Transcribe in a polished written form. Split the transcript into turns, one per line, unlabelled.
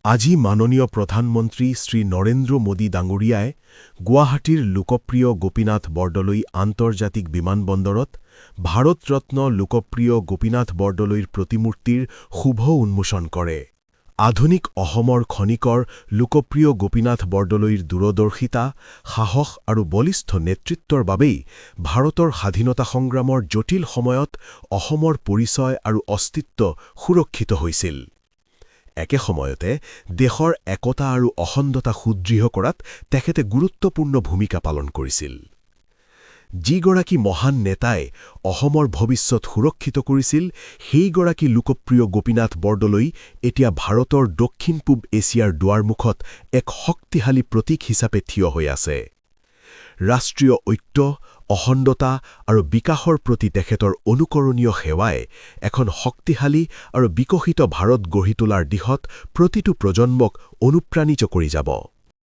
আজি মাননীয় প্ৰধানমন্ত্ৰী শ্ৰী নৰেন্দ্ৰ মোদী ডাঙৰীয়াই গুৱাহাটীৰ লোকপ্ৰিয় গোপীনাথ বৰদলৈ আন্তৰ্জাতিক বিমানবন্দৰত ভাৰতৰত্ন লোকপ্ৰিয় গোপীনাথ বৰদলৈৰ প্ৰতিমূৰ্তিৰ শুভ উন্মোচন কৰে। আধুনিক অসমৰ খনিকৰ লোকপ্ৰিয় গোপীনাথ বৰদলৈৰ দূৰদৰ্শিতা, সাহস আৰু বলিষ্ঠ নেতৃত্বৰ বাবেই ভাৰতৰ স্বাধীনতা সংগ্ৰামৰ জটিল সময়ত অসমৰ পৰিচয় আৰু অস্তিত্ব সুৰক্ষিত হৈছিল। একে সময়তে দেশৰ একতা আৰু অখণ্ডতা সুদৃঢ় কৰাত তেখেতে গুৰুত্বপূৰ্ণ ভূমিকা পালন কৰিছিল। যিগৰাকী মহান নেতাই অসমৰ ভৱিষ্যত সুৰক্ষিত কৰিছিল, সেইগৰাকী লোকপ্ৰিয় গোপীনাথ বৰদলৈ এতিয়া ভাৰতৰ দক্ষিণ-পূব এছিয়াৰ দুৱাৰমুখত এক শক্তিশালী প্ৰতীক হিচাপে থিয় হৈ আছে। ৰাষ্ট্ৰীয় ঐক্য, অখণ্ডতা আৰু বিকাশৰ প্ৰতি তেখেতৰ অনুকৰণীয় সেৱাই এখন শক্তিশালী আৰু বিকশিত ভাৰত গঢ়ি তোলাৰ দিশত প্ৰতিটো প্ৰজন্মক অনুপ্ৰাণিত কৰি যাব।